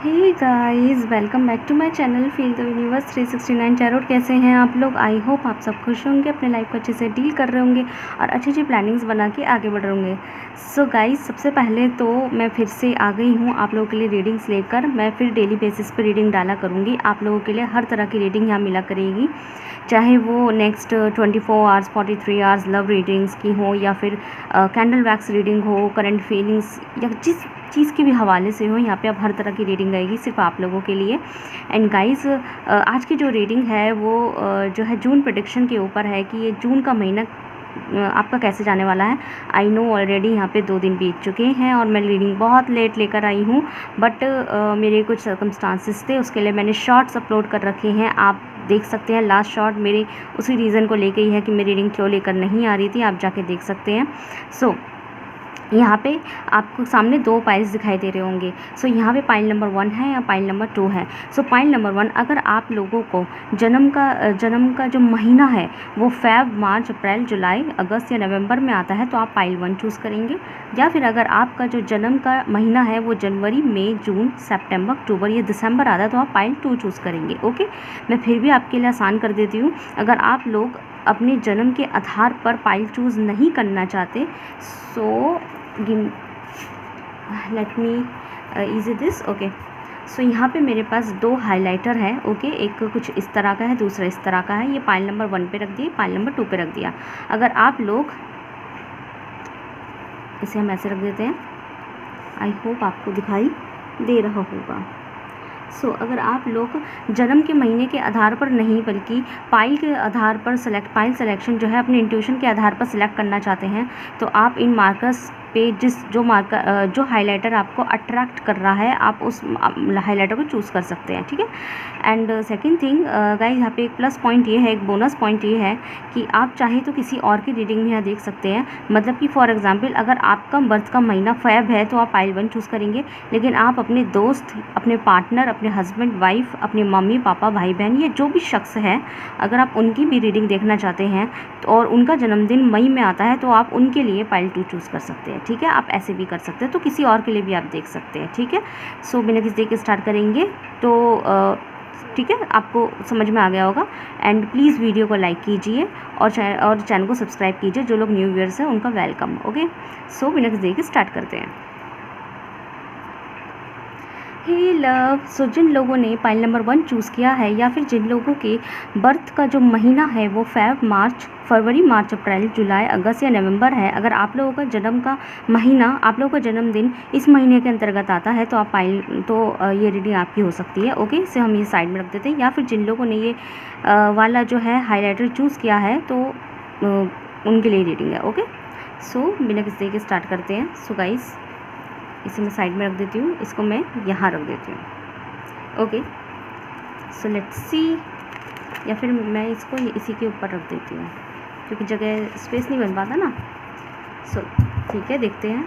Hey guys, welcome back to my channel feel the universe 369 tarot. कैसे हैं आप लोग? आई होप आप सब खुश होंगे, अपने लाइफ को अच्छे से डील कर रहे होंगे और अच्छी अच्छी प्लानिंग्स बना के आगे बढ़ रहे होंगे। सो गाइस, सबसे पहले तो मैं फिर से आ गई हूँ आप लोगों के लिए रीडिंग्स लेकर। मैं फिर डेली बेसिस पे रीडिंग डाला करूँगी आप लोगों के लिए। हर तरह की रीडिंग यहाँ मिला करेगी, चाहे वो next 24 hours 43 hours love readings की हो, या फिर कैंडल वैक्स रीडिंग हो, करंट फीलिंग्स, या जिस चीज़ के भी हवाले से हो। यहाँ पे अब हर तरह की रीडिंग आएगी सिर्फ आप लोगों के लिए। एंड गाइस, आज की जो रीडिंग है वो जो है जून प्रेडिक्शन के ऊपर है कि ये जून का महीना आपका कैसे जाने वाला है। आई नो ऑलरेडी यहाँ पे 2 दिन बीत चुके हैं और मैं रीडिंग बहुत लेट लेकर आई हूँ, बट मेरे कुछ सर्कमस्टांसिस थे, उसके लिए मैंने शॉर्ट्स अपलोड कर रखे हैं। आप देख सकते हैं लास्ट शॉर्ट मेरे उसी रीज़न को लेके ही है कि मेरी रीडिंग क्यों लेकर नहीं आ रही थी, आप जाके देख सकते हैं। सो यहाँ पे आपको सामने 2 पाइल्स दिखाई दे रहे होंगे। सो यहाँ पे पाइल नंबर 1 है या पाइल नंबर 2 है। सो पाइल नंबर 1, अगर आप लोगों को जन्म का जो महीना है वो फेब, मार्च, अप्रैल, जुलाई, अगस्त या नवंबर में आता है तो आप पाइल 1 चूज़ करेंगे। या फिर अगर आपका जो जन्म का महीना है वो जनवरी, मई, जून, सितंबर, अक्टूबर या दिसंबर आता है तो आप पाइल 2 चूज़ करेंगे। ओके, मैं फिर भी आपके लिए आसान कर देती हूँ। अगर आप लोग अपने जन्म के आधार पर पाइल चूज़ नहीं करना चाहते, so let me easy this. Okay, so यहाँ पे मेरे पास 2 हाइलाइटर है। ओके, एक कुछ इस तरह का है, दूसरा इस तरह का है। ये पाइल नंबर 1 पे रख दिए, पाइल नंबर 2 पे रख दिया। अगर आप लोग इसे हम ऐसे रख देते हैं, आई होप आपको दिखाई दे रहा होगा। सो अगर आप लोग जन्म के महीने के आधार पर नहीं बल्कि पाइल के आधार पर पाइल सिलेक्शन जो है अपने इंट्यूशन के आधार पर सिलेक्ट करना चाहते हैं, तो आप इन मार्कर्स पे जो हाइलाइटर आपको अट्रैक्ट कर रहा है आप उस हाइलाइटर को चूज़ कर सकते हैं। ठीक है। एंड सेकंड थिंग गाइस, यहाँ पे एक प्लस पॉइंट ये है, एक बोनस पॉइंट ये है कि आप चाहे तो किसी और की रीडिंग में यहाँ देख सकते हैं। मतलब कि फॉर एग्जांपल अगर आपका बर्थ का महीना फेब है तो आप पाइल 1 चूज़ करेंगे, लेकिन आप अपने दोस्त, अपने पार्टनर, अपने हस्बैंड वाइफ, अपने मम्मी पापा, भाई बहन, ये जो भी शख्स है, अगर आप उनकी भी रीडिंग देखना चाहते हैं तो और उनका जन्मदिन मई में आता है तो आप उनके लिए पाइल 2 चूज़ कर सकते हैं। ठीक है, आप ऐसे भी कर सकते हैं, तो किसी और के लिए भी आप देख सकते हैं। ठीक है। सो बिना किसी देख के स्टार्ट करेंगे तो ठीक है, आपको समझ में आ गया होगा। एंड प्लीज़ वीडियो को लाइक कीजिए और चैनल को सब्सक्राइब कीजिए। जो लोग न्यू व्यूअर्स हैं उनका वेलकम। ओके, सो बिना किसी देख के स्टार्ट करते हैं। हे लव, सो जिन लोगों ने पाइल नंबर 1 चूज़ किया है, या फिर जिन लोगों के बर्थ का जो महीना है वो फरवरी, मार्च, अप्रैल, जुलाई, अगस्त या नवंबर है, अगर आप लोगों का जन्म का महीना, आप लोगों का जन्मदिन इस महीने के अंतर्गत आता है तो आप ये रीडिंग आपकी हो सकती है। ओके, इसे हम ये साइड में रख देते हैं। या फिर जिन लोगों ने ये वाला जो है हाईलाइटर चूज़ किया है तो उनके लिए रीडिंग है। ओके, सो बिना किसी देरी के स्टार्ट करते हैं। सो गाइस, इसे मैं साइड में रख देती हूँ, इसको मैं यहाँ रख देती हूँ। ओके, सो लेट्स सी, या फिर मैं इसको इसी के ऊपर रख देती हूँ क्योंकि जगह स्पेस नहीं बन पाता ना। सो ठीक है, देखते हैं।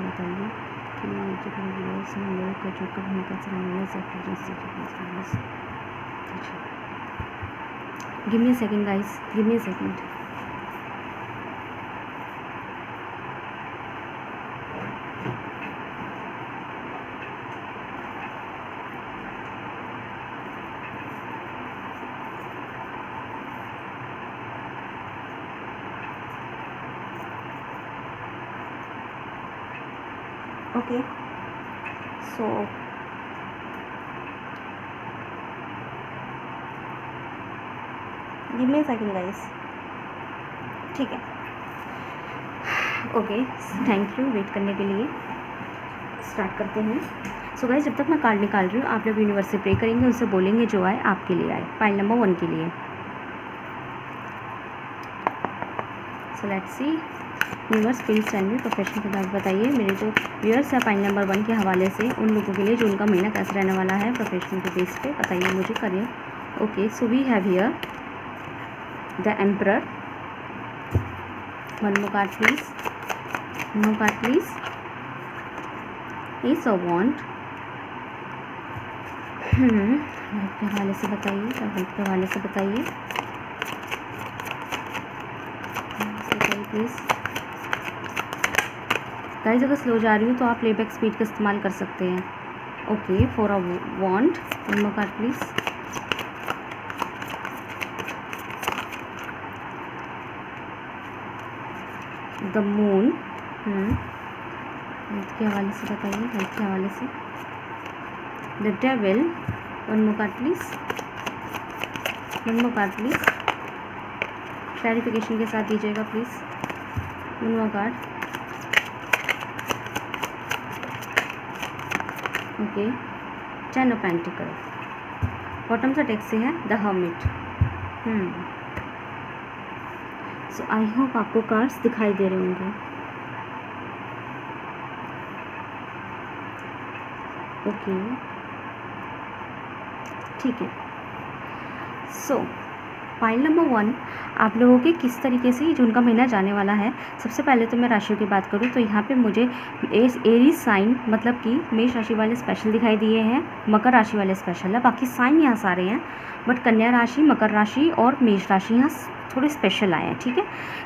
बताइए give me a second guys, give me a second. Okay, so give me a second guys. ठीक है, ओके, थैंक यू वेट करने के लिए। स्टार्ट करते हैं। सो गाइस, जब तक मैं कार्ड निकाल रही हूँ आप लोग यूनिवर्स से प्रे करेंगे, उनसे बोलेंगे जो आए आपके लिए आए। पाइल नंबर 1 के लिए। So let's see, universe please stand में प्रोफेशन के बाद बताइए मेरे जो व्यूअर्स है पाइल नंबर 1 के हवाले से, उन लोगों के लिए जो उनका महीना कैसे रहने वाला है प्रोफेशनल के बेस पे बताइए मुझे। Career. Okay, so we have here the emperor. One more card please, no card please. Ace of wand. Life के हवाले से बताइए, हेल्थ के हवाले से बताइए प्लीज़। गाइस अगर स्लो जा रही हो तो आप प्लेबैक स्पीड का इस्तेमाल कर सकते हैं। Okay, for a want, one more card please. The moon, health के हवाले से बताइए, हेल्थ के हवाले से। The devil, one more card please, one more card please, clarification के साथ दीजिएगा please, one more card. Okay, 10 of pentacle, bottom से टेक्स्ट से है the hermit. So I hope आपको कार्ड्स दिखाई दे रहे होंगे। ओके, ठीक है। सो फाइल नंबर 1, आप लोगों के किस तरीके से जून का महीना जाने वाला है। सबसे पहले तो मैं राशियों की बात करूँ तो यहाँ पे मुझे एरीज साइन, मतलब कि मेष राशि वाले स्पेशल दिखाई दिए हैं, मकर राशि वाले स्पेशल है, बाकी साइन यहाँ सारे हैं, बट कन्या राशि, मकर राशि और मेष राशि यहाँ थोड़े स्पेशल आए हैं, ठीक है।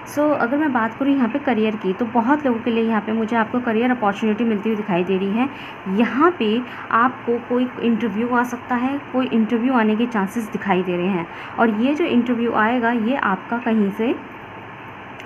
सो अगर मैं बात करूँ यहाँ पे करियर की, तो बहुत लोगों के लिए यहाँ पे मुझे आपको करियर अपॉर्चुनिटी मिलती हुई दिखाई दे रही है। यहाँ पे आपको कोई इंटरव्यू आ सकता है, कोई इंटरव्यू आने के चांसेस दिखाई दे रहे हैं, और ये जो इंटरव्यू आएगा ये आपका कहीं से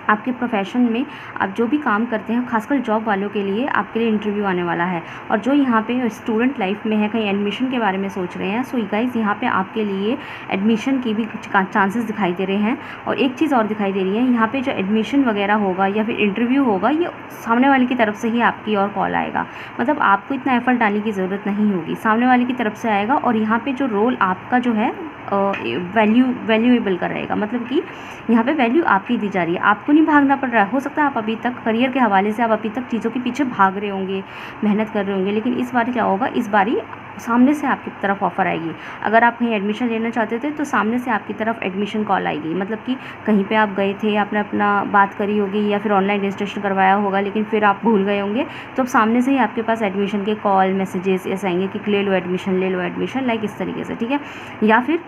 आपके प्रोफेशन में आप जो भी काम करते हैं, खासकर जॉब वालों के लिए आपके लिए इंटरव्यू आने वाला है। और जो यहाँ पे स्टूडेंट लाइफ में है, कहीं एडमिशन के बारे में सोच रहे हैं, सो गाइस यहाँ पे आपके लिए एडमिशन की भी चांसेस दिखाई दे रहे हैं। और एक चीज़ और दिखाई दे रही है, यहाँ पे जो एडमिशन वगैरह होगा या फिर इंटरव्यू होगा, ये सामने वाले की तरफ से ही आपकी और कॉल आएगा, मतलब आपको इतना एफर्ट डालने की ज़रूरत नहीं होगी, सामने वाले की तरफ से आएगा। और यहाँ पे जो रोल आपका जो है वैल्यूएबल का रहेगा, मतलब कि यहाँ पे वैल्यू आपकी दी जा रही है, आपको नहीं भागना पड़ रहा है। हो सकता है आप अभी तक करियर के हवाले से आप अभी तक चीज़ों के पीछे भाग रहे होंगे, मेहनत कर रहे होंगे, लेकिन इस बार क्या होगा, इस बारी सामने से आपकी तरफ ऑफ़र आएगी। अगर आप कहीं एडमिशन लेना चाहते थे तो सामने से आपकी तरफ एडमिशन कॉल आएगी, मतलब कि कहीं पे आप गए थे, आपने अपना बात करी होगी या फिर ऑनलाइन रजिस्ट्रेशन करवाया होगा, लेकिन फिर आप भूल गए होंगे, तो अब सामने से ही आपके पास एडमिशन के कॉल मैसेजेस ऐसे आएंगे कि ले लो एडमिशन, लाइक इस तरीके से, ठीक है। या फिर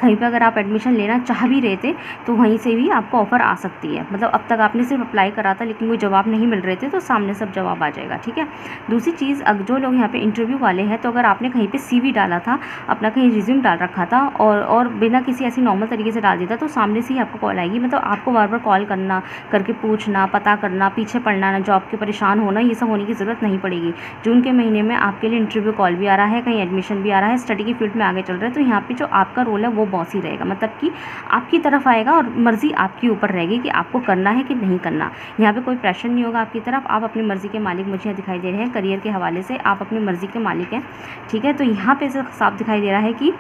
कहीं पे अगर आप एडमिशन लेना चाह भी रहे थे तो वहीं से भी आपको ऑफ़र आ सकती है, मतलब अब तक आपने सिर्फ अप्लाई करा था लेकिन कोई जवाब नहीं मिल रहे थे, तो सामने सब जवाब आ जाएगा, ठीक है। दूसरी चीज़, जो लोग यहाँ पे इंटरव्यू वाले हैं, तो अगर आपने कहीं पे CV डाला था, अपना कहीं रिज्यूम डाल रखा था और बिना किसी ऐसी नॉर्मल तरीके से डाल दिया था, तो सामने से ही आपको कॉल आएगी, मतलब आपको बार बार कॉल करना, करके पूछना, पता करना, पीछे पड़ना ना, जॉब के परेशान होना, ये सब होने की ज़रूरत नहीं पड़ेगी। जून के महीने में आपके लिए इंटरव्यू कॉल भी आ रहा है, कहीं एडमिशन भी आ रहा है, स्टडी की फील्ड में आगे चल रहा है, तो यहाँ पर जो आपका रोल है वो बॉस ही रहेगा, मतलब कि आपकी तरफ आएगा और मर्ज़ी आपके ऊपर रहेगी कि आपको करना है कि नहीं करना। यहाँ पे कोई प्रेशर नहीं होगा आपकी तरफ, आप अपनी मर्ज़ी के मालिक मुझे दिखाई दे रहे हैं। करियर के हवाले से आप अपनी मर्ज़ी के मालिक हैं, ठीक है। तो यहाँ पे साफ दिखाई दे रहा है कि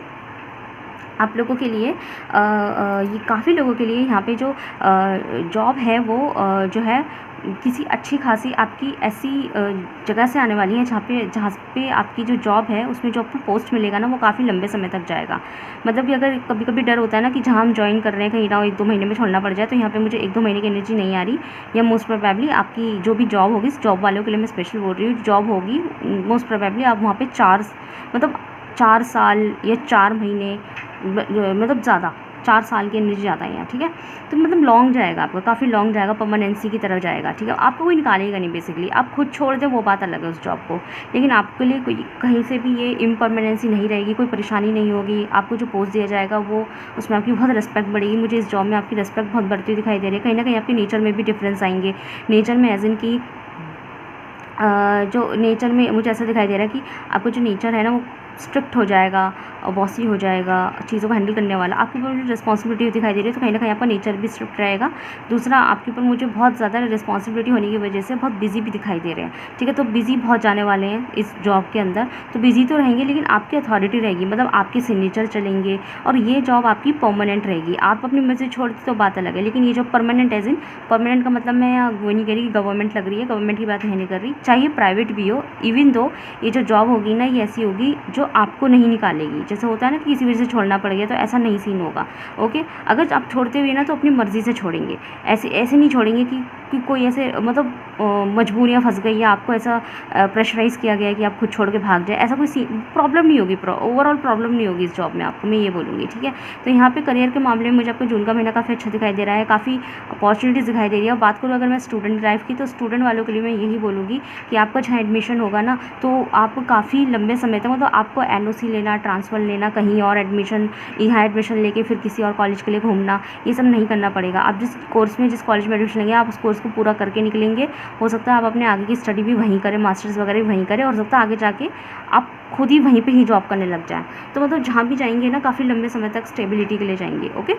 आप लोगों के लिए ये काफ़ी लोगों के लिए यहाँ पे जो जॉब है वो जो है किसी अच्छी खासी आपकी ऐसी जगह से आने वाली है जहाँ पे आपकी जो जॉब है उसमें जो आपको पोस्ट मिलेगा ना, वो काफ़ी लंबे समय तक जाएगा। मतलब कि अगर कभी कभी डर होता है ना कि जहाँ हम ज्वाइन कर रहे हैं कहीं ना 1-2 महीने में छोड़ना पड़ जाए, तो यहाँ पे मुझे 1-2 महीने की एनर्जी नहीं आ रही, या मोस्ट प्रोबेबली आपकी जो भी जॉब होगी, जॉब वालों के लिए मैं स्पेशल बोल रही हूँ, जॉब होगी मोस्ट प्रोबेबली आप वहाँ पर 4 साल या 4 महीने, मतलब ज़्यादा 4 साल की एनर्जी ज़्यादा है यहाँ, ठीक है। तो मतलब लॉन्ग जाएगा आपका, काफ़ी लॉन्ग जाएगा, परमानेंसी की तरफ जाएगा, ठीक है। आपको कोई निकालेगा नहीं, बेसिकली आप खुद छोड़ दें वो बात अलग है उस जॉब को, लेकिन आपके लिए कोई कहीं से भी ये इम्परमानेंसी नहीं रहेगी, कोई परेशानी नहीं होगी। आपको जो पोस्ट दिया जाएगा वो उसमें आपकी बहुत रिस्पेक्ट बढ़ेगी। मुझे इस जॉब में आपकी रिस्पेक्ट बहुत बढ़ती हुई दिखाई दे रही है। कहीं ना कहीं आपके नेचर में भी डिफरेंस आएंगे, नेचर में एज इन की जो नेचर में मुझे ऐसा दिखाई दे रहा है कि आपका जो नेचर है ना वो स्ट्रिक्ट हो जाएगा और बॉसी हो जाएगा, चीज़ों को हैंडल करने वाला, आपके ऊपर जो रिस्पॉन्सिबिलिटी दिखाई दे रही है, तो कहीं ना कहीं आपका नेचर भी स्ट्रिक्ट रहेगा। दूसरा, आपके ऊपर मुझे बहुत ज़्यादा रिस्पॉन्सिबिलिटी होने की वजह से बहुत बिजी भी दिखाई दे रहे हैं, ठीक है। तो बिजी बहुत जाने वाले हैं इस जॉब के अंदर, तो बिजी तो रहेंगे लेकिन आपकी अथॉरिटी रहेगी, मतलब आपके सिग्नेचर चलेंगे, और ये जॉब आपकी परमानेंट रहेगी। आप अपनी मर्जी छोड़ते तो बात अलग है, लेकिन ये job permanent as in permanent का मतलब मैं वो नहीं कह रही कि गवर्नमेंट लग रही है, गवर्नमेंट की बात नहीं कर रही, चाहे प्राइवेट भी हो, इवन दो ये जो जॉब होगी ना ये ऐसी होगी जो आपको नहीं निकालेगी। जैसे होता है ना कि किसी वजह से छोड़ना पड़ गया, तो ऐसा नहीं सीन होगा। ओके, अगर आप छोड़ते हुए ना तो अपनी मर्ज़ी से छोड़ेंगे, ऐसे नहीं छोड़ेंगे कि कोई ऐसे मतलब मजबूरियाँ फंस गई या आपको ऐसा प्रेशराइज़ किया गया है कि आप खुद छोड़ के भाग जाए, ऐसा कोई प्रॉब्लम नहीं होगी, ओवरऑल प्रॉब्लम नहीं होगी इस जॉब में आपको, मैं ये बोलूँगी। ठीक है, तो यहाँ पे करियर के मामले में मुझे आपको जून का महीना काफ़ी अच्छा दिखाई दे रहा है, काफ़ी अपॉर्चुनिटीज़ दिखाई दे रही है। और बात करूँ अगर मैं स्टूडेंट लाइफ की, तो स्टूडेंट वालों के लिए मैं यही बोलूँगी कि आपका जहाँ एडमिशन होगा ना, तो आप काफ़ी लंबे समय तक मतलब आपको एनओसी लेना, ट्रांसफ़र लेना, कहीं और एडमिशन, यहाँ एडमिशन लेके फिर किसी और कॉलेज के लिए घूमना, ये सब नहीं करना पड़ेगा। आप जिस कोर्स में, जिस कॉलेज में एडमिशन लेंगे, आप उस कोर्स को पूरा करके निकलेंगे। हो सकता है आप अपने आगे की स्टडी भी वहीं करें, मास्टर्स वगैरह भी वहीं करें, और हो सकता है आगे जाके आप खुद ही वहीं पे ही जॉब करने लग जाएँ। तो मतलब जहाँ भी जाएंगे ना, काफ़ी लंबे समय तक स्टेबिलिटी के लिए जाएंगे। ओके,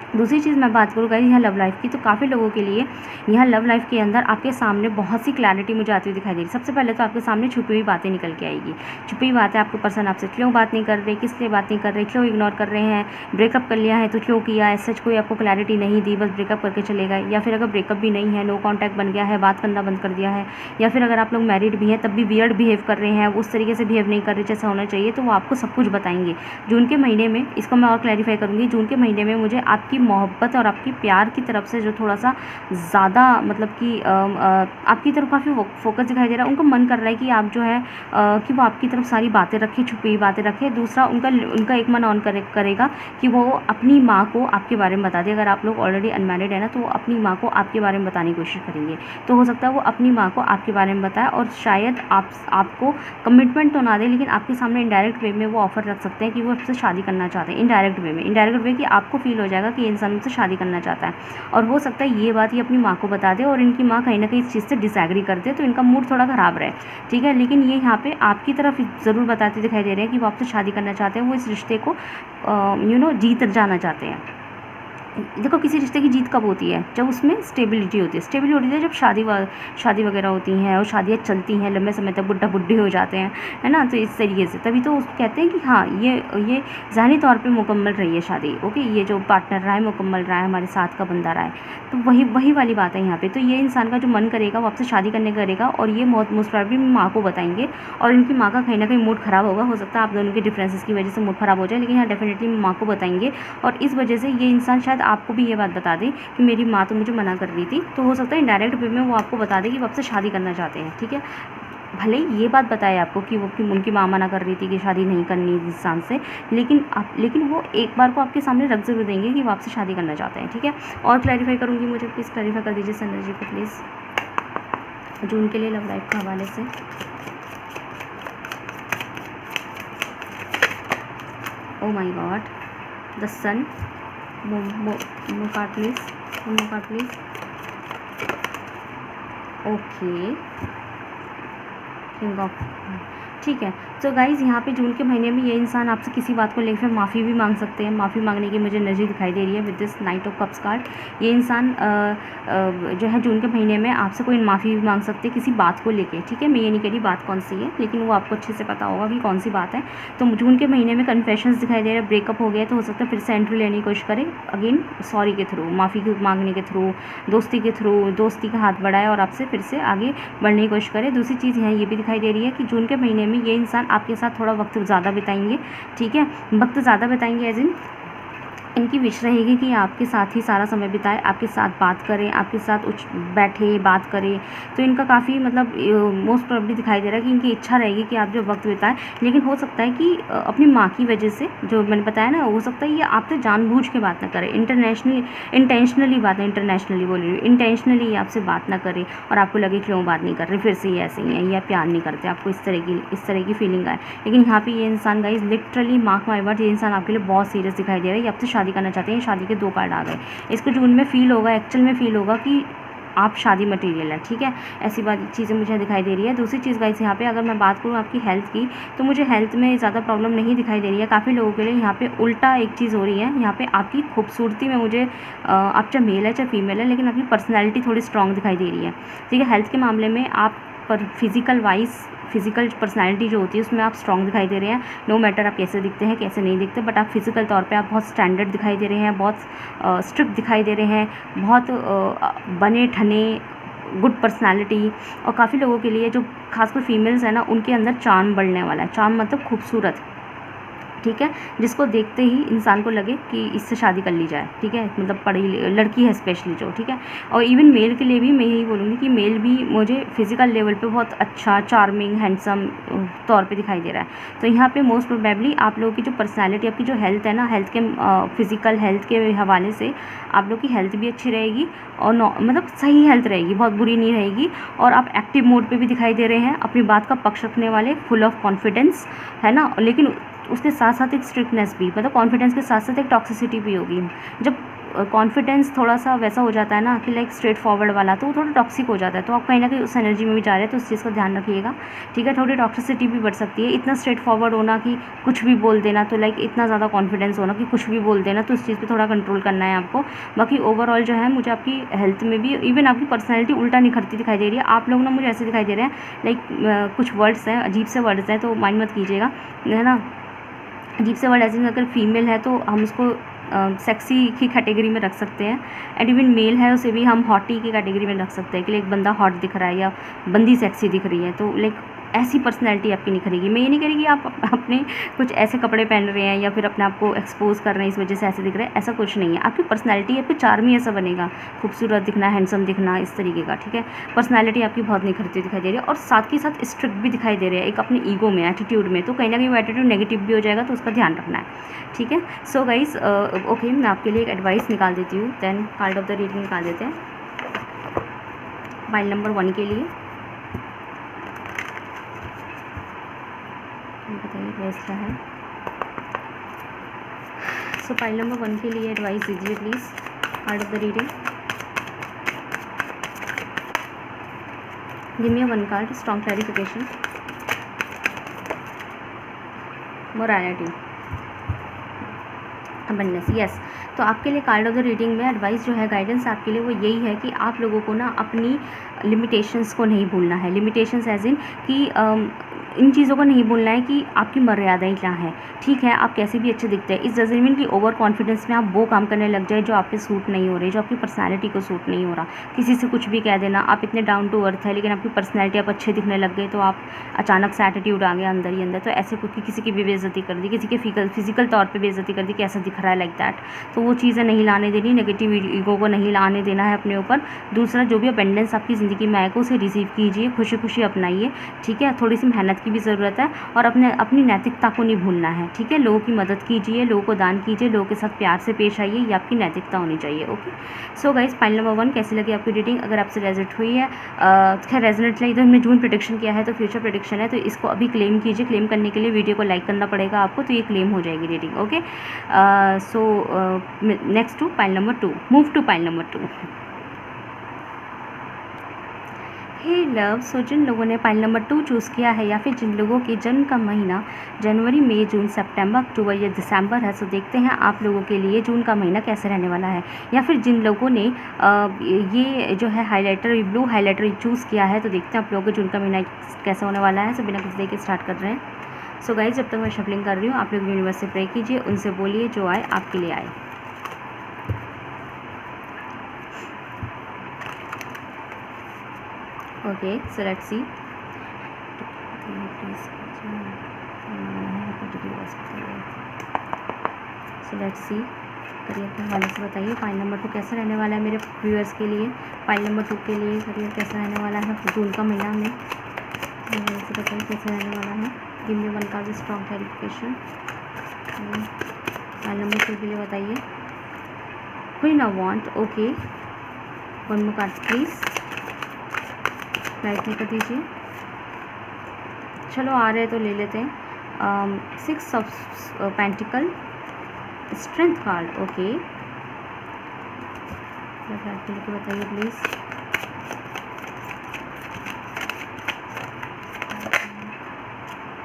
दूसरी चीज़ मैं बात करूँ गाइस यहाँ लव लाइफ़ की, तो काफ़ी लोगों के लिए यहाँ लव लाइफ़ के अंदर आपके सामने बहुत सी क्लैरिटी मुझे आती हुई दिखाई दे रही है। सबसे पहले तो आपके सामने छुपी हुई बातें निकल के आएगी। छुपी हुई बातें, आपको पर्सन आपसे क्यों बात नहीं कर रहे, किस लिए बात नहीं कर रहे, क्यों इग्नोर कर रहे हैं, ब्रेकअप कर लिया है तो क्यों किया, ऐसा कोई आपको क्लैरिटी नहीं दी, बस ब्रेकअप करके चले गए। या फिर अगर ब्रेकअप भी नहीं है, नो कॉन्टैक्ट बन गया है, बात करना बंद कर दिया है, या फिर अगर आप लोग मैरिड भी हैं तब भी वियर्ड बिहेव कर रहे हैं, उस तरीके से बिहेव नहीं कर रहे जैसा होना चाहिए, तो वो आपको सब कुछ बताएंगे जून के महीने में। इसको मैं और क्लैरिफाई करूँगी, जून के महीने में मुझे आपकी मोहब्बत और आपकी प्यार की तरफ से जो थोड़ा सा ज़्यादा मतलब कि आपकी तरफ काफ़ी फोकस दिखाई दे रहा है। उनको मन कर रहा है कि आप जो है कि वो आपकी तरफ सारी बातें रखें, छुपी हुई बातें रखें। दूसरा, उनका एक मन ऑन करेगा कि वो अपनी माँ को आपके बारे में बता दे। अगर आप लोग ऑलरेडी अनमैरिड है ना, तो वो अपनी माँ को आपके बारे में बताने की कोशिश करेंगे। तो हो सकता है वो अपनी माँ को आपके बारे में बताए, और शायद आपको कमिटमेंट तो ना दे, लेकिन आपके सामने इनडायरेक्ट वे में वो ऑफर रख सकते हैं कि वो आपसे शादी करना चाहते हैं। इनडायरेक्ट वे कि आपको फील हो जाएगा कि ये इंसान मुझसे शादी करना चाहता है। और हो सकता है ये बात ये अपनी माँ को बता दे, और इनकी माँ कहीं ना कहीं इस चीज़ से डिसएग्री करते, तो इनका मूड थोड़ा ख़राब रहे। ठीक है, लेकिन ये यहाँ पे आपकी तरफ ज़रूर बताते दिखाई दे रहे हैं कि वो आपसे शादी करना चाहते हैं। वो इस रिश्ते को जीत जाना चाहते हैं। देखो, किसी रिश्ते की जीत कब होती है? जब उसमें स्टेबिलिटी होती है। स्टेबिलिटी होती है जब शादी वगैरह होती हैं और शादियाँ चलती हैं लंबे समय तक, बुढ़ा बुढ़ी हो जाते हैं, है ना। तो इस तरीके से तभी तो कहते हैं कि हाँ, ये ज़हनी तौर पे मुकम्मल रही है शादी। ओके, ये जो पार्टनर रहा है मुकम्मल रहा है, हमारे साथ का बंदा रहा है, तो वही वाली बात है यहाँ पे। तो ये इंसान का जो मन करेगा वो आपसे शादी करने करेगा, और ये मोस्ट प्रॉबेबली माँ को बताएंगे, और इनकी माँ का कहीं ना कहीं मूड ख़राब होगा। हो सकता है आप दोनों के डिफरेंसेस की वजह से मूड ख़राब हो जाए, लेकिन यहाँ डेफिनेटली माँ को बताएंगे, और इस वजह से ये इंसान शायद आपको भी ये बात बता दें कि मेरी माँ तो मुझे मना कर रही थी। तो हो सकता है इनडायरेक्ट वे में वो आपको बता दें कि वो आपसे शादी करना चाहते हैं। ठीक है, भले ही ये बात बताए आपको कि उनकी माँ मना कर रही थी कि शादी नहीं करनी इस इंसान से, लेकिन वो एक बार को आपके सामने रख जरूर देंगे कि वो आपसे शादी करना चाहते हैं। ठीक है, और क्लैरिफाई करूँगी, मुझे प्लीज़ क्लैरिफाई कर दीजिए संजय जी को प्लीज़, जून के लिए लव लाइफ के हवाले से। Oh my god, the sun, more card please. Okay, king of, ठीक है। तो गाइज़ यहाँ पे जून के महीने में ये इंसान आपसे किसी बात को लेकर माफ़ी भी मांग सकते हैं। माफ़ी मांगने की मुझे एनर्जी दिखाई दे रही है with this night of cups card. ये इंसान जो है जून के महीने में आपसे कोई माफ़ी भी मांग सकते हैं किसी बात को लेके। ठीक है, मैं ये नहीं कह रही बात कौन सी है, लेकिन वो आपको अच्छे से पता होगा कि कौन सी बात है। तो जून के महीने में कन्फेशंस दिखाई दे रहे हैं, ब्रेकअप हो गया तो हो सकता है फिर से एंट्री लेने की कोशिश करें, अगेन सॉरी के थ्रू, माफ़ी मांगने के थ्रू, दोस्ती के थ्रू, दोस्ती का हाथ बढ़ाए और आपसे फिर से आगे बढ़ने की कोशिश करें। दूसरी चीज़ यहाँ ये भी दिखाई दे रही है कि जून के महीने में ये इंसान आपके साथ थोड़ा वक्त ज़्यादा बिताएंगे। ठीक है, वक्त ज़्यादा बिताएंगे एज इन इनकी विश रहेगी कि आपके साथ ही सारा समय बिताए, आपके साथ बात करें, आपके साथ बैठे बात करें। तो इनका काफ़ी मतलब मोस्ट प्रोबेबली दिखाई दे रहा है कि इनकी इच्छा रहेगी कि आप जो वक्त बिताएं, लेकिन हो सकता है कि अपनी माँ की वजह से, जो मैंने बताया ना, हो सकता है ये आपसे जानबूझ के बात ना करें, इंटेंशनली आपसे बात ना करें, और आपको लगे कि वो बात नहीं कर रहे, फिर से ये ऐसे ही है या प्यार नहीं करते, आपको इस तरह की फीलिंग आए। लेकिन यहाँ पे ये इंसान guys literally mark my word, ये इंसान आपके लिए बहुत सीरियस दिखाई दे रहा है, ये आपसे शादी करना चाहते हैं। शादी के 2 कार्ड आ गए। इसको जून में फील होगा, एक्चुअल में फील होगा कि आप शादी मटेरियल है। ठीक है, ऐसी चीज़ें मुझे दिखाई दे रही है। दूसरी चीज़ गाइस यहाँ पे अगर मैं बात करूँ आपकी हेल्थ की, तो मुझे हेल्थ में ज़्यादा प्रॉब्लम नहीं दिखाई दे रही है। काफ़ी लोगों के लिए यहाँ पे उल्टा एक चीज़ हो रही है। यहाँ पे आपकी खूबसूरती में मुझे आप चाहे मेल है चाहे फीमेल है, लेकिन आपकी पर्सनैलिटी थोड़ी स्ट्रॉन्ग दिखाई दे रही है। ठीक है, हेल्थ के मामले में आप पर फिजिकल पर्सनैलिटी जो होती है उसमें आप स्ट्रॉन्ग दिखाई दे रहे हैं। नो मैटर आप कैसे दिखते हैं कैसे नहीं दिखते, बट आप फिजिकल तौर पे आप बहुत स्टैंडर्ड दिखाई दे रहे हैं, बहुत स्ट्रिक्ट दिखाई दे रहे हैं, बहुत बने ठने गुड पर्सनैलिटी, और काफ़ी लोगों के लिए जो खासकर फीमेल्स है ना, उनके अंदर चार्म बढ़ने वाला है। चार्म मतलब खूबसूरत, ठीक है, जिसको देखते ही इंसान को लगे कि इससे शादी कर ली जाए, ठीक है, मतलब पढ़ी लड़की है स्पेशली जो, ठीक है। और इवन मेल के लिए भी मैं यही बोलूँगी कि मेल भी मुझे फिजिकल लेवल पे बहुत अच्छा, चार्मिंग, हैंडसम तौर पे दिखाई दे रहा है। तो यहाँ पे मोस्ट प्रोबेबली आप लोगों की जो पर्सनैलिटी, आपकी जो हेल्थ है ना, हेल्थ के फिजिकल हेल्थ के हवाले से आप लोग की हेल्थ भी अच्छी रहेगी, और मतलब सही हेल्थ रहेगी, बहुत बुरी नहीं रहेगी। और आप एक्टिव मोड पे भी दिखाई दे रहे हैं, अपनी बात का पक्ष रखने वाले, फुल ऑफ कॉन्फिडेंस, है ना। लेकिन उसके साथ साथ एक स्ट्रिक्टनेस भी, मतलब कॉन्फिडेंस के साथ साथ एक टॉक्सिसिटी भी होगी। जब कॉन्फिडेंस थोड़ा सा वैसा हो जाता है ना कि लाइक स्ट्रेट फॉरवर्ड वाला, तो वो थोड़ा टॉक्सिक हो जाता है। तो आप कहीं ना कहीं उस एनर्जी में भी जा रहे हैं, तो उस चीज़ का ध्यान रखिएगा, ठीक है। थोड़ी टॉक्सिसिटी भी बढ़ सकती है। इतना स्ट्रेट फॉरवर्ड होना कि कुछ भी बोल देना, तो लाइक इतना ज़्यादा कॉन्फिडेंस होना कि कुछ भी बोल देना, तो उस चीज़ पर थोड़ा कंट्रोल करना है आपको। बाकी ओवरऑल जो है, मुझे आपकी हेल्थ में भी, इवन आपकी पर्सनैलिटी उल्टा निखरती दिखाई दे रही है। आप लोग ना मुझे ऐसे दिखाई दे रहे हैं, लाइक कुछ वर्ड्स हैं, अजीब से वर्ड्स हैं, तो माइंड मत कीजिएगा, है ना। अजीब से वर्ड ऐसे, अगर फीमेल है तो हम उसको सेक्सी की कैटेगरी में रख सकते हैं, एंड इवन मेल है उसे भी हम हॉटी की कैटेगरी में रख सकते हैं कि एक बंदा हॉट दिख रहा है या बंदी सेक्सी दिख रही है। तो लाइक ऐसी पर्सनैलिटी आपकी निखरेगी। मैं ये नहीं करेगी आप अपने कुछ ऐसे कपड़े पहन रहे हैं या फिर अपने आप को एक्सपोज कर रहे हैं, इस वजह से ऐसे दिख रहे हैं, ऐसा कुछ नहीं है। आपकी पर्सनैलिटी, आपकी चार्म ही ऐसा बनेगा, खूबसूरत दिखना, हैंडसम दिखना, इस तरीके का, ठीक है। पर्सनैलिटी आपकी बहुत निखरती दिखाई दे रही है, और साथ के साथ स्ट्रिक्ट भी दिखाई दे रहे हैं, एक अपने ईगो में, एटीट्यूड में। तो कहीं ना कहीं वो एटीट्यूड नेगेटिव भी हो जाएगा, तो उसका ध्यान रखना है, ठीक है। सो गाइज, ओके, मैं आपके लिए एक एडवाइस निकाल देती हूँ, then card of the reading निकाल देते हैं पाइल नंबर 1 के लिए। बताइए एडवाइस क्या है। सो पाइल नंबर 1 के लिए एडवाइस दीजिए please, card of the reading. Give me one card, strong clarification, morality, abundance, yes. तो आपके लिए कार्ड ऑफ द रीडिंग में एडवाइस जो है, गाइडेंस आपके लिए वो यही है कि आप लोगों को ना अपनी लिमिटेशंस को नहीं भूलना है। लिमिटेशंस एज इन कि इन चीज़ों को नहीं भूलना है कि आपकी मर्यादाएं क्या हैं, ठीक है। आप कैसे भी अच्छे दिखते हैं, इस डजंट मीन कि ओवर कॉन्फिडेंस में आप वो काम करने लग जाए जो आप पे सूट नहीं हो रहे, जो आपकी पर्सनैलिटी को सूट नहीं हो रहा। किसी से कुछ भी कह देना, आप इतने डाउन टू अर्थ है लेकिन आपकी पर्सनैलिटी आप अच्छे दिखने लग गए, तो आप अचानक से एटीट्यूड आ गया अंदर ही अंदर, तो ऐसे कुछ किसी की भी बेइज्जती कर दी, किसी के फिजिकल तौर पर बेइज्जती कर दी कि ऐसा दिख रहा है, लाइक दैट। तो वो चीज़ें नहीं लाने देनी, नेगेटिव ईगो को नहीं लाने देना है अपने ऊपर। दूसरा, जो भी अबंडेंस आपकी ज़िंदगी में आएगा उसे रिसीव कीजिए, खुशी खुशी अपनाइए, ठीक है। थोड़ी सी मेहनत की भी ज़रूरत है, और अपनी नैतिकता को नहीं भूलना है, ठीक है। लोगों की मदद कीजिए, लोगों को दान कीजिए, लोगों के साथ प्यार से पेश आइए, ये आपकी नैतिकता होनी चाहिए, okay. So guys, pile number 1 कैसी लगी आपकी रीडिंग? अगर आपसे रेजोनेट हुई है, खैर रेजोनेट लगी तो हमने जून प्रेडिक्शन किया है, तो फ्यूचर प्रेडिक्शन है, तो इसको अभी क्लेम कीजिए। क्लेम करने के लिए वीडियो को लाइक करना पड़ेगा आपको, तो ये क्लेम हो जाएगी reading, okay. So next to pile number 2, move to pile number 2। Hey love, so जिन लोगों ने पाइल नंबर 2 चूज़ किया है, या फिर जिन लोगों के जन्म का महीना जनवरी, मई, जून, सितंबर, अक्टूबर या दिसंबर है, सो देखते हैं आप लोगों के लिए जून का महीना कैसे रहने वाला है। या फिर जिन लोगों ने ये जो है हाइलाइटर, ब्लू हाइलाइटर चूज़ किया है, तो देखते हैं आप लोगों को जून का महीना कैसा होने वाला है। सो बिना कुछ देर के स्टार्ट कर रहे हैं। सो गाइज, जब तक मैं शफलिंग कर रही हूँ, आप लोग यूनिवर्स से प्रे कीजिए, उनसे बोलिए जो आए आपके लिए आए। Okay, so let's see. So let's see, career के हवाले से बताइए पाइल नंबर 2 कैसा रहने वाला है मेरे व्यूअर्स के लिए। पाइल नंबर 2 के लिए करियर कैसा रहने वाला है जून का महीना में, से बताइए कैसा रहने वाला है। Give me one card, strong clarification. Pile number 2 के लिए बताइए। Queen of wand, okay, one more card please, light कर दीजिए। चलो आ रहे तो ले लेते हैं। 6 of pentacle, strength card, okay, बताइए please.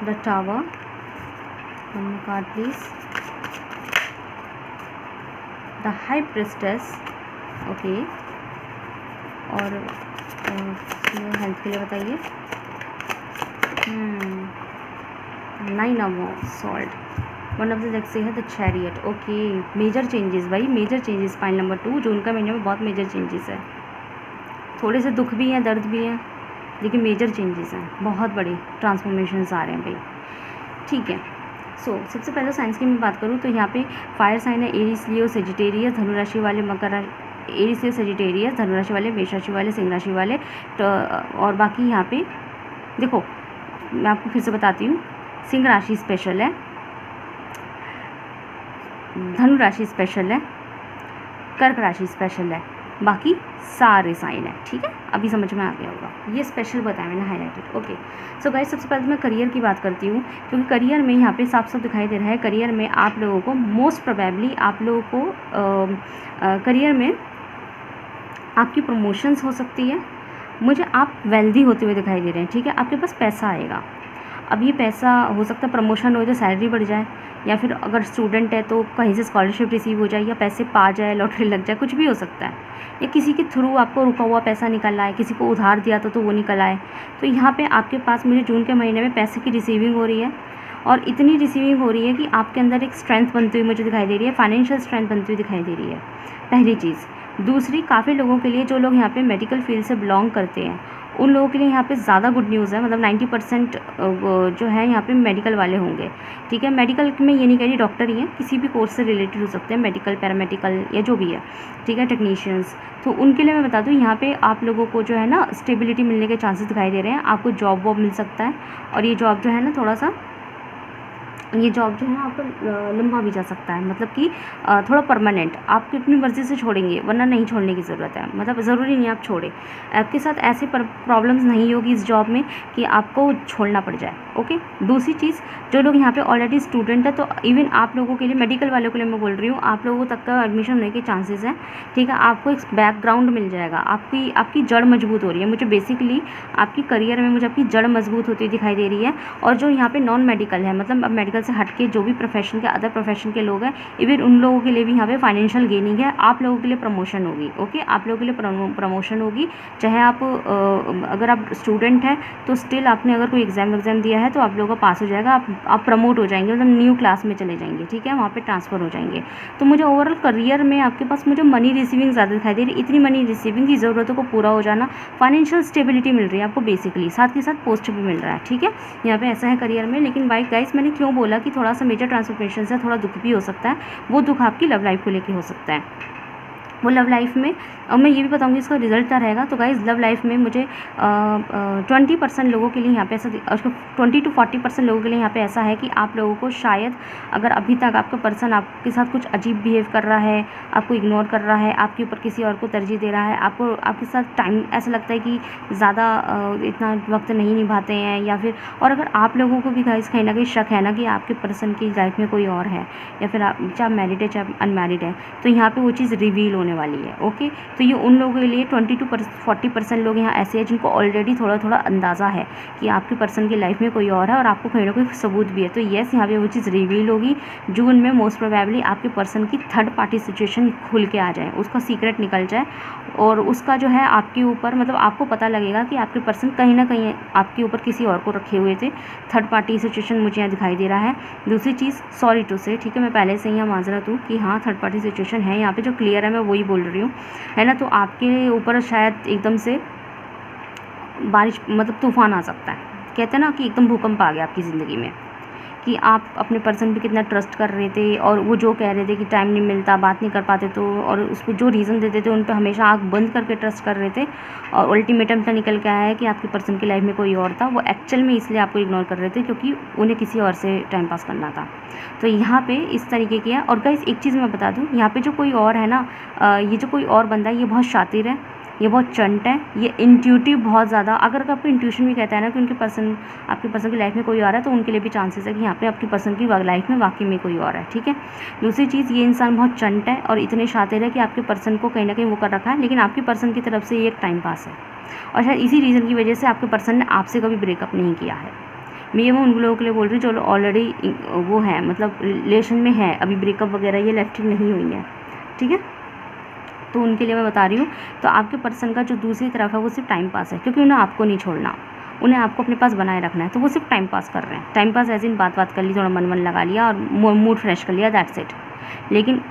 The tower, one more card please. The high priestess, okay, और हेल्थ के लिए बताइए। 9 of salt, one of the deck से है the chariot, okay. Major changes भाई, major changes pile number 2 June का महीने में बहुत मेजर चेंजेस है। थोड़े से दुख भी हैं, दर्द भी हैं, लेकिन मेजर चेंजेस हैं, बहुत बड़े ट्रांसफॉर्मेशंस आ रहे हैं भाई, ठीक है। सबसे पहले साइंस की मैं बात करूँ तो यहाँ पे फायर साइन है एरीज, लियो, सेजिटेरियस, धनु राशि वाले, मकर एरीज, लियो, सेजिटेरियस, धनु राशि वाले, मेष राशि वाले, सिंह राशि वाले। तो और बाकी यहाँ पे देखो मैं आपको फिर से बताती हूँ, सिंह राशि स्पेशल है, धनु राशि स्पेशल है, कर्क राशि स्पेशल है, बाकी सारे साइन है, ठीक है। अभी समझ में आ गया होगा, ये स्पेशल बताया मैंने हाईलाइटेड। ओके, सो गाइस सबसे पहले मैं करियर की बात करती हूँ, क्योंकि करियर में यहाँ पे साफ साफ दिखाई दे रहा है, करियर में आप लोगों को मोस्ट प्रोबेबली आप लोगों को करियर में आपकी प्रमोशंस हो सकती है। मुझे आप वेल्दी होते हुए दिखाई दे रहे हैं, ठीक है। आपके पास पैसा आएगा, अब ये पैसा हो सकता है प्रमोशन हो जाए, सैलरी बढ़ जाए, या फिर अगर स्टूडेंट है तो कहीं से स्कॉलरशिप रिसीव हो जाए, या पैसे पा जाए, लॉटरी लग जाए, कुछ भी हो सकता है, या किसी के थ्रू आपको रुका हुआ पैसा निकल आए, किसी को उधार दिया था तो वो निकल आए। तो यहाँ पे आपके पास मुझे जून के महीने में पैसे की रिसीविंग हो रही है, और इतनी रिसीविंग हो रही है कि आपके अंदर एक स्ट्रेंथ बनती हुई मुझे दिखाई दे रही है, फाइनेंशियल स्ट्रेंथ बनती हुई दिखाई दे रही है, पहली चीज़। दूसरी, काफ़ी लोगों के लिए, जो लोग यहाँ पे मेडिकल फील्ड से बिलोंग करते हैं, उन लोगों के लिए यहाँ पे ज़्यादा गुड न्यूज़ है, मतलब 90% जो है यहाँ पे मेडिकल वाले होंगे, ठीक है। मेडिकल में ये नहीं कह रही डॉक्टर ही हैं, किसी भी कोर्स से रिलेटेड हो सकते हैं, मेडिकल, पैरामेडिकल या जो भी है, ठीक है, टेक्नीशियंस। तो उनके लिए मैं बता दूँ, यहाँ पे आप लोगों को जो है ना स्टेबिलिटी मिलने के चांसेस दिखाई दे रहे हैं, आपको जॉब वॉब मिल सकता है, और ये जॉब जो है ना थोड़ा सा, ये जॉब जो है आपको लंबा भी जा सकता है, मतलब कि थोड़ा परमानेंट, आपकी अपनी मर्ज़ी से छोड़ेंगे, वरना नहीं छोड़ने की ज़रूरत है, मतलब ज़रूरी नहीं आप छोड़ें, आपके साथ ऐसे प्रॉब्लम्स नहीं होगी इस जॉब में कि आपको छोड़ना पड़ जाए, ओके। दूसरी चीज़, जो लोग यहाँ पे ऑलरेडी स्टूडेंट है, तो इवन आप लोगों के लिए, मेडिकल वालों के लिए मैं बोल रही हूँ, आप लोगों तक का एडमिशन होने के चांसेस हैं, ठीक है। आपको एक बैकग्राउंड मिल जाएगा, आपकी जड़ मजबूत हो रही है, मुझे बेसिकली आपकी करियर में मुझे आपकी जड़ मजबूत होती हुई दिखाई दे रही है। और जो यहाँ पे नॉन मेडिकल है, मतलब अब मेडिकल से हटके जो भी प्रोफेशन के, अदर प्रोफेशन के लोग हैं, इवन उन लोगों के लिए भी यहाँ पे फाइनेंशियल गेनिंग है, आप लोगों के लिए प्रमोशन होगी, ओके। आप लोगों के लिए प्रमोशन होगी, चाहे आप अगर आप स्टूडेंट हैं तो स्टिल आपने अगर कोई एग्ज़ाम दिया है तो आप लोगों का पास हो जाएगा, आप प्रमोट हो जाएंगे, मतलब न्यू क्लास में चले जाएंगे, ठीक है, वहाँ पे ट्रांसफ़र हो जाएंगे। तो मुझे ओवरऑल करियर में आपके पास मुझे मनी रिसीविंग ज़्यादा दिखाई दे रही है, इतनी मनी रिसीविंग की ज़रूरतों को पूरा हो जाना, फाइनेंशियल स्टेबिलिटी मिल रही है आपको बेसिकली, साथ के साथ पोस्ट भी मिल रहा है, ठीक है। यहाँ पे ऐसा है करियर में। लेकिन भाई गाइस, मैंने क्यों बोला कि थोड़ा सा मेजर ट्रांसफॉर्मेशन से थोड़ा दुख भी हो सकता है, वो दुख आपकी लव लाइफ को लेके हो सकता है। वो लव लाइफ में, और मैं ये भी बताऊंगी इसका रिजल्ट क्या रहेगा। तो गाइज लव लाइफ में मुझे 20% लोगों के लिए यहाँ पे ऐसा, 20 to 40% लोगों के लिए यहाँ पे ऐसा है कि आप लोगों को शायद, अगर अभी तक आपका पर्सन आपके साथ कुछ अजीब बिहेव कर रहा है, आपको इग्नोर कर रहा है, आपके ऊपर किसी और को तरजीह दे रहा है, आपको आपके साथ टाइम ऐसा लगता है कि ज़्यादा इतना वक्त नहीं निभाते हैं, या फिर, और अगर आप लोगों को भी गाइज कहीं ना कहीं शक है ना कि आपके पर्सन की लाइफ में कोई और है, या फिर आप चाहे मैरिड है चाहे अनमैरिड है, तो यहाँ पे वो चीज़ रिवील होने वाली है, ओके। तो ये उन लोगों के लिए 20 to 40% लोग यहाँ ऐसे हैं जिनको ऑलरेडी थोड़ा थोड़ा अंदाज़ा है कि आपके पर्सन की लाइफ में कोई और है, और आपको कहीं ना कोई सबूत भी है। तो येस, यहाँ पे वो चीज़ रिवील होगी जून में, मोस्ट प्रोबेबली आपके पर्सन की थर्ड पार्टी सिचुएशन खुल के आ जाए, उसका सीक्रेट निकल जाए, और उसका जो है आपके ऊपर, मतलब आपको पता लगेगा कि आपके पर्सन कहीं ना कहीं आपके ऊपर किसी और को रखे हुए थे। थर्ड पार्टी सिचुएशन मुझे यहाँ दिखाई दे रहा है। दूसरी चीज़, सॉरी टू से, ठीक है, मैं पहले से ही यहाँ माजरत हूँ कि हाँ थर्ड पार्टी सिचुएशन है यहाँ पे, जो क्लियर है मैं वही बोल रही हूँ, है ना। तो आपके ऊपर शायद एकदम से बारिश, मतलब तूफान आ सकता है, कहते हैं ना कि एकदम भूकंप आ गया आपकी ज़िंदगी में, कि आप अपने पर्सन पे कितना ट्रस्ट कर रहे थे, और वो जो कह रहे थे कि टाइम नहीं मिलता, बात नहीं कर पाते, तो और उस पर जो रीज़न देते थे उन पे हमेशा आँख बंद करके ट्रस्ट कर रहे थे, और अल्टीमेटम का निकल के आया है कि आपके पर्सन की लाइफ में कोई और था। वो एक्चुअल में इसलिए आपको इग्नोर कर रहे थे क्योंकि उन्हें किसी और से टाइम पास करना था। तो यहाँ पे इस तरीके की है। और गाइस एक चीज़ मैं बता दूँ, यहाँ पे जो कोई और है ना, ये जो कोई और बंदा है, ये बहुत शातिर है, ये बहुत चंट है, ये इंट्यूटिव बहुत ज़्यादा, अगर आपको इंट्यूशन भी कहता है ना कि उनके पर्सन, आपके पर्सन की लाइफ में कोई और है, तो उनके लिए भी चांसेस है कि यहाँ पे आपके पर्सन की लाइफ में वाकई में कोई और है, ठीक है। दूसरी चीज़, ये इंसान बहुत चंट है और इतने शातिर है कि आपके पर्सन को कहीं ना कहीं वो कर रखा है, लेकिन आपके पर्सन की तरफ से ये एक टाइम पास है, और शायद इसी रीज़न की वजह से आपके पर्सन ने आपसे कभी ब्रेकअप नहीं किया है। मैं उन लोगों के लिए बोल रही हूँ जो ऑलरेडी वो है, मतलब रिलेशन में है, अभी ब्रेकअप वगैरह ये लेफ्टिंग नहीं हुई है, ठीक है। तो उनके लिए मैं बता रही हूँ। तो आपके पर्सन का जो दूसरी तरफ है वो सिर्फ टाइम पास है, क्योंकि उन्हें आपको नहीं छोड़ना, उन्हें आपको अपने पास बनाए रखना है, तो वो सिर्फ टाइम पास कर रहे हैं। टाइम पास ऐसे बात कर ली, थोड़ा मन लगा लिया और मूड फ्रेश कर लिया, दैट्स इट। लेकिन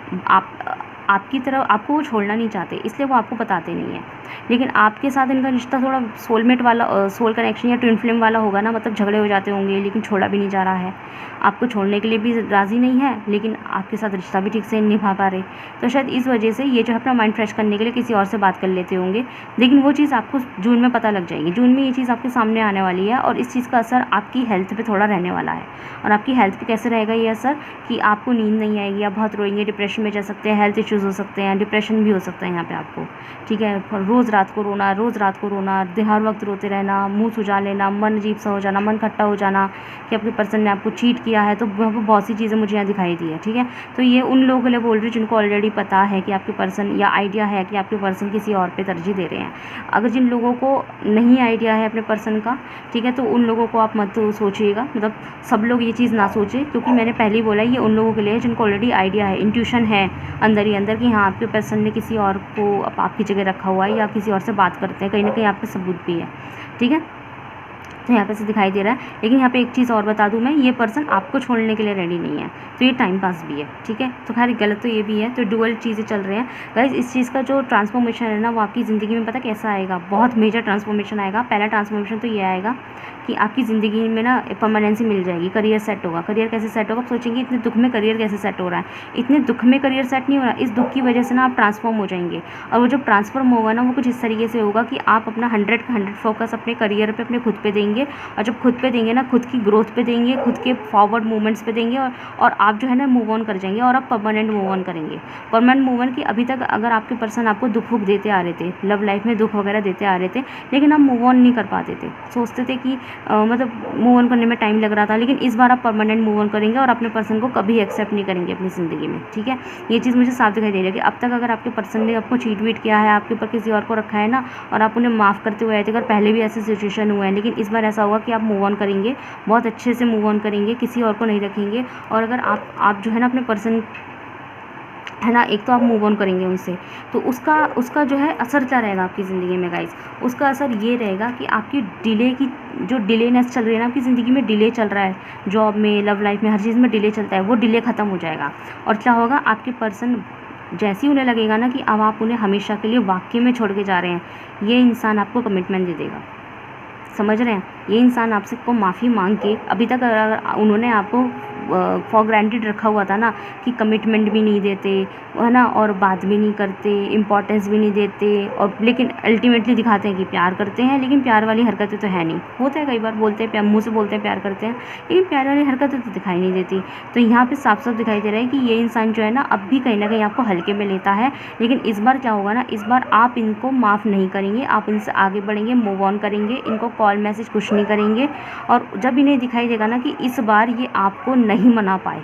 आपकी तरफ आपको वो छोड़ना नहीं चाहते, इसलिए वो आपको बताते नहीं हैं। लेकिन आपके साथ इनका रिश्ता थोड़ा सोलमेट वाला सोल कनेक्शन या ट्विन फ्लेम वाला होगा ना, मतलब झगड़े हो जाते होंगे लेकिन छोड़ा भी नहीं जा रहा है, आपको छोड़ने के लिए भी राज़ी नहीं है लेकिन आपके साथ रिश्ता भी ठीक से निभा पा रहे, तो शायद इस वजह से ये जो है अपना माइंड फ्रेश करने के लिए किसी और से बात कर लेते होंगे। लेकिन वो चीज़ आपको जून में पता लग जाएगी, जून में ये चीज़ आपके सामने आने वाली है और इस चीज़ का असर आपकी हेल्थ पे थोड़ा रहने वाला है। और आपकी हेल्थ पे कैसे रहेगा ये असर, कि आपको नींद नहीं आएगी, आप बहुत रोएंगे, डिप्रेशन में जा सकते हैं, हेल्थ इश्यूज़ हो सकते हैं, डिप्रेशन भी हो सकता है यहाँ पे आपको, ठीक है। रोज़ रात को रोना, रोज़ रात को रोना, हर वक्त रोते रहना, मुँह सुजा लेना, मन अजीब सा हो जाना, मन खट्टा हो जाना कि आपके पर्सन ने आपको चीट किया है, तो बहुत सी चीज़ें मुझे यहाँ दिखाई दी है, ठीक है। तो ये उन लोगों के लिए बोल रही हूँ जिनको ऑलरेडी पता है कि आपके पर्सन, या आइडिया है कि आपके पर्सन किसी और पे तरजीह दे रहे हैं। अगर जिन लोगों को नहीं आइडिया है अपने पर्सन का, ठीक है, तो उन लोगों को आप मत सोचिएगा, मतलब सब लोग ये चीज़ ना सोचें, क्योंकि मैंने पहले ही बोला ये उन लोगों के लिए है जिनको ऑलरेडी आइडिया है, इंट्यूशन है अंदर ही अंदर कि हाँ आपके पर्सन ने किसी और को आपकी जगह रखा हुआ है या किसी और से बात करते हैं, कहीं ना कहीं आप पे सबूत भी है, ठीक है। तो यहाँ पे से दिखाई दे रहा है। लेकिन यहाँ पे एक चीज़ और बता दूँ मैं, ये पर्सन आपको छोड़ने के लिए रेडी नहीं है, तो ये टाइम पास भी है, ठीक है। तो खैर गलत तो ये भी है, तो डुअल चीज़ें चल रहे हैं गाइस। इस चीज़ का जो ट्रांसफॉर्मेशन है ना, वो आपकी ज़िंदगी में पता कैसा आएगा, बहुत मेजर ट्रांसफॉर्मेशन आएगा। पहला ट्रांसफॉर्मेशन तो ये आएगा कि आपकी ज़िंदगी में ना परमानेंसी मिल जाएगी, करियर सेट होगा। करियर कैसे सेट होगा, आप सोचेंगे इतने दुख में करियर कैसे सेट हो रहा है, इतने दुख में करियर सेट नहीं हो रहा, इस दुख की वजह से ना आप ट्रांसफॉर्म हो जाएंगे। और वो जब ट्रांसफॉर्म होगा ना, वो कुछ इस तरीके से होगा कि आप अपना 100 का 100 फोकस अपने करियर पे, अपने खुद पे देंगे, और जब खुद पे देंगे ना, खुद की ग्रोथ पे देंगे, खुद के फॉरवर्ड मूवमेंट्स पे देंगे, और आप जो है ना मूव ऑन कर जाएंगे, और आप परमानेंट मूव ऑन करेंगे। परमानेंट मूव ऑन की अभी तक अगर आपके पर्सन आपको दुख वुख देते आ रहे थे, लव लाइफ में दुख वगैरह देते आ रहे थे, लेकिन आप मूव ऑन नहीं कर पाते थे, सोचते थे कि मतलब मूव ऑन करने में टाइम लग रहा था, लेकिन इस बार आप परमानेंट मूव ऑन करेंगे और अपने पर्सन को कभी एक्सेप्ट नहीं करेंगे अपनी ज़िंदगी में, ठीक है। ये चीज़ मुझे साफ दिखाई दे रही है कि अब तक अगर आपके पर्सन ने आपको चीट वीट किया है, आपके ऊपर किसी और को रखा है ना, और आप उन्हें माफ़ करते हुए आए थे, अगर पहले भी ऐसे सिचुएशन हुआ है, लेकिन इस बार ऐसा होगा कि आप मूव ऑन करेंगे, बहुत अच्छे से मूव ऑन करेंगे, किसी और को नहीं रखेंगे। और अगर आप जो है ना अपने पर्सन है ना, एक तो आप मूव ऑन करेंगे उनसे, तो उसका जो है असर क्या रहेगा आपकी ज़िंदगी में गाइस। उसका असर ये रहेगा कि आपकी डिले की जो डिलेनेस चल रही है ना आपकी ज़िंदगी में, डिले चल रहा है जॉब में, लव लाइफ में, हर चीज़ में डिले चलता है, वो डिले ख़त्म हो जाएगा। और क्या होगा, आपके पर्सन जैसे ही उन्हें लगेगा ना कि अब आप उन्हें हमेशा के लिए वाकई में छोड़ के जा रहे हैं, ये इंसान आपको कमिटमेंट दे देगा, समझ रहे हैं। ये इंसान आपसे को माफ़ी मांग के, अभी तक अगर उन्होंने आपको फॉर ग्रांटेड रखा हुआ था ना कि कमिटमेंट भी नहीं देते है ना, और बात भी नहीं करते, इम्पोर्टेंस भी नहीं देते, और लेकिन अल्टीमेटली दिखाते हैं कि प्यार करते हैं, लेकिन प्यार वाली हरकतें तो है नहीं। होता है कई बार, बोलते हैं मुँह से बोलते हैं प्यार करते हैं, लेकिन प्यार वाली हरकतें तो दिखाई नहीं देती। तो यहाँ पे साफ साफ दिखाई दे रहा है कि ये इंसान जो है ना अब भी कहीं ना कहीं आपको हल्के में लेता है, लेकिन इस बार क्या होगा ना, इस बार आप इनको माफ़ नहीं करेंगे, आप इनसे आगे बढ़ेंगे, मूव ऑन करेंगे, इनको कॉल मैसेज कुछ नहीं करेंगे। और जब इन्हें दिखाई देगा ना कि इस बार ये आपको नहीं मना पाए,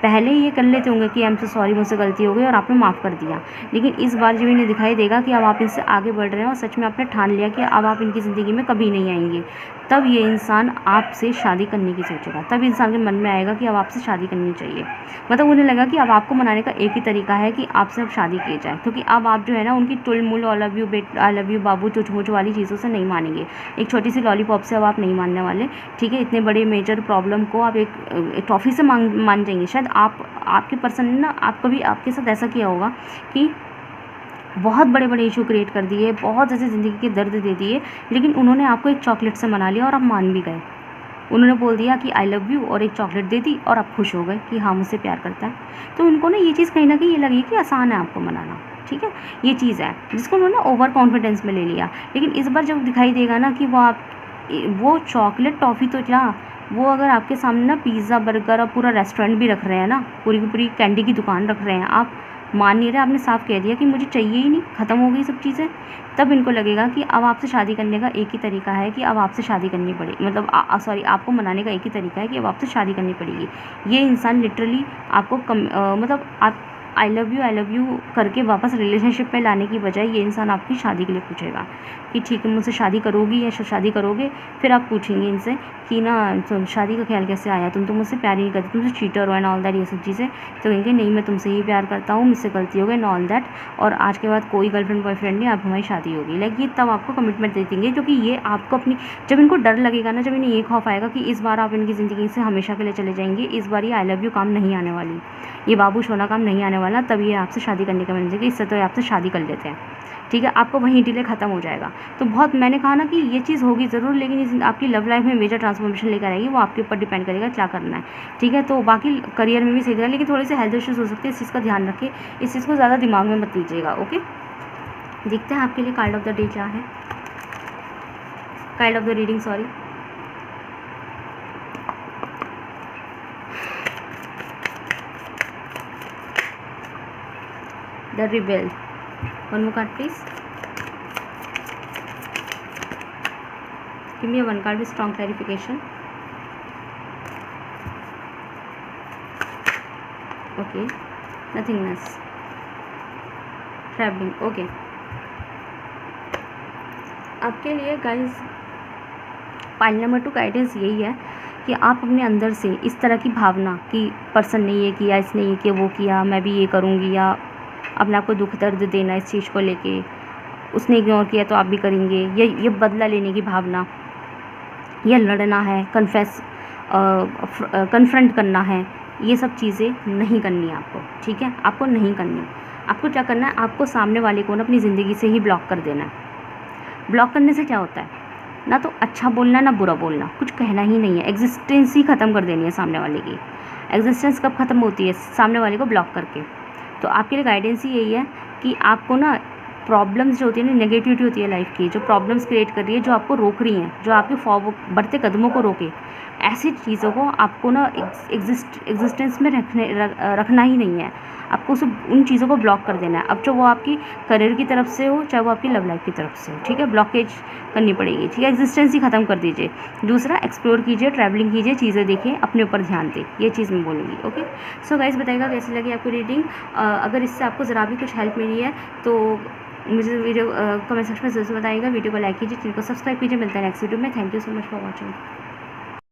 पहले ये कर लेते होंगे कि आई एम सो सॉरी, मुझसे गलती हो गई और आपने माफ़ कर दिया, लेकिन इस बार जब इन्हें दिखाई देगा कि अब आप इनसे आगे बढ़ रहे हैं और सच में आपने ठान लिया कि अब आप इनकी ज़िंदगी में कभी नहीं आएंगे, तब ये इंसान आपसे शादी करने की सोचेगा। तब इंसान के मन में आएगा कि अब आपसे शादी करनी चाहिए, मतलब उन्हें लगा कि अब आपको मनाने का एक ही तरीका है कि आपसे अब शादी की जाए, क्योंकि अब आप जो है ना उनकी टुल मुल आई लव यू बाबू चुचमुच वाली चीज़ों से नहीं मानेंगे, एक छोटी सी लॉलीपॉप से अब आप नहीं मानने वाले, ठीक है। इतने बड़े मेजर प्रॉब्लम को आप एक टॉफ़ी से मान जाएंगे। शायद आपके पर्सन ने ना आपको भी आपके साथ ऐसा किया होगा कि बहुत बड़े बड़े इशू क्रिएट कर दिए, बहुत ऐसे ज़िंदगी के दर्द दे दिए, लेकिन उन्होंने आपको एक चॉकलेट से मना लिया और आप मान भी गए। उन्होंने बोल दिया कि आई लव यू और एक चॉकलेट दे दी और आप खुश हो गए कि हाँ मुझसे प्यार करता है। तो उनको ना ये चीज़ कहीं ना कहीं ये लगी कि आसान है आपको मनाना, ठीक है। ये चीज़ है जिसको उन्होंने ओवर कॉन्फिडेंस में ले लिया। लेकिन इस बार जब दिखाई देगा ना कि वो चॉकलेट टॉफ़ी तो क्या, वो अगर आपके सामने ना पिज़्ज़ा बर्गर और पूरा रेस्टोरेंट भी रख रहे हैं ना, पूरी की पूरी कैंडी की दुकान रख रहे हैं, आप मान नहीं रहे, आपने साफ कह दिया कि मुझे चाहिए ही नहीं, ख़त्म हो गई सब चीज़ें, तब इनको लगेगा कि अब आपसे शादी करने का एक ही तरीका है कि अब आपसे शादी करनी पड़ेगी, मतलब सॉरी आपको मनाने का एक ही तरीका है कि अब आपसे शादी करनी पड़ेगी। ये इंसान लिटरली आपको मतलब आप आई लव यू करके वापस रिलेशनशिप में लाने की बजाय ये इंसान आपकी शादी के लिए पूछेगा कि ठीक है मुझसे शादी करोगी या शादी करोगे। फिर आप पूछेंगे इनसे कि ना तो शादी का ख्याल कैसे आया, तुम तो मुझसे प्यार ही नहीं करती, तुमसे चीटर हो एंड ऑल दैट, ये सब चीज़ें। तो कहेंगे नहीं मैं तुमसे ही प्यार करता हूँ, मुझसे गलती हो गई एंड ऑल दैट, और आज के बाद कोई गर्लफ्रेंड बॉयफ्रेंड नहीं, अब हमारी शादी होगी। लाइक ये तब आपको कमिटमेंट दे देंगे, क्योंकि ये आपको अपनी, जब इनको डर लगेगा ना, जब इन्हें ये खौफ आएगा कि इस बार आप इनकी ज़िंदगी से हमेशा के लिए चले जाएंगे, इस बार ये आई लव यू काम नहीं आने वाली, ये बाबू सोना काम नहीं आने वाली, वाला, तब ये आपसे शादी करने का मन कि इससे तो आपसे शादी कर लेते हैं, ठीक है, आपको वहीं डिले खत्म हो जाएगा। तो बहुत मैंने कहा ना कि ये चीज़ होगी ज़रूर, लेकिन इस आपकी लव लाइफ में मेजर ट्रांसफॉर्मेशन लेकर आएगी, वो आपके ऊपर डिपेंड करेगा क्या करना है, ठीक है। तो बाकी करियर में भी सही रहेगा, लेकिन थोड़े से हेल्थ इश्यूज़ हो सकते हैं, इस चीज़ का ध्यान रखें, इस चीज़ को ज़्यादा दिमाग में मत लीजिएगा, ओके। देखते हैं आपके लिए कार्ड ऑफ द डे क्या है, card of the reading, sorry. The rebel, one more card please, give me one card with strong clarification. Okay, nothingness, travelling, okay. आपके लिए गाइस पाइल नंबर 2 गाइडेंस यही है कि आप अपने अंदर से इस तरह की भावना कि पर्सन ने ये किया, इसने ये किया, वो किया, मैं भी ये करूँगी, या अपने आप को दुख दर्द देना इस चीज़ को लेके, उसने इग्नोर किया तो आप भी करेंगे, ये बदला लेने की भावना, या लड़ना है, कन्फ्रंट करना है, ये सब चीज़ें नहीं करनी है आपको, ठीक है, आपको नहीं करनी। आपको क्या करना है, आपको सामने वाले को ना अपनी ज़िंदगी से ही ब्लॉक कर देना है। ब्लॉक करने से क्या होता है, ना तो अच्छा बोलना ना बुरा बोलना, कुछ कहना ही नहीं है, एग्जिस्टेंस ही ख़त्म कर देनी है सामने वाले की। एग्जिस्टेंस कब ख़त्म होती है, सामने वाले को ब्लॉक करके। तो आपके लिए गाइडेंस ही यही है कि आपको ना प्रॉब्लम्स जो होती है ना, नेगेटिविटी होती है लाइफ की, जो प्रॉब्लम्स क्रिएट कर रही है, जो आपको रोक रही हैं, जो आपके फॉरवर्ड बढ़ते कदमों को रोके, ऐसी चीज़ों को आपको ना एग्जिस्टेंस में रखना ही नहीं है, आपको सिर्फ उन चीज़ों को ब्लॉक कर देना है। अब चाहे वो आपकी करियर की तरफ से हो, चाहे वो आपकी लव लाइफ की तरफ से हो, ठीक है, ब्लॉकेज करनी पड़ेगी, ठीक है, एग्जिस्टेंस ही ख़त्म कर दीजिए। दूसरा, एक्सप्लोर कीजिए, ट्रैवलिंग कीजिए, चीज़ें देखिए, अपने ऊपर ध्यान दें, ये चीज़ मैं बोलूँगी, ओके। सो गाइस, बताइएगा कैसी लगी आपको रीडिंग। अगर इससे आपको ज़रा भी कुछ हेल्प मिली है तो मुझे वीडियो कमेंट सेक्शन में ज़रूर बताइएगा। वीडियो को लाइक कीजिए, चैनल को सब्सक्राइब कीजिए। मिलता है नेक्स्ट वीडियो में। Thank you so much for watching.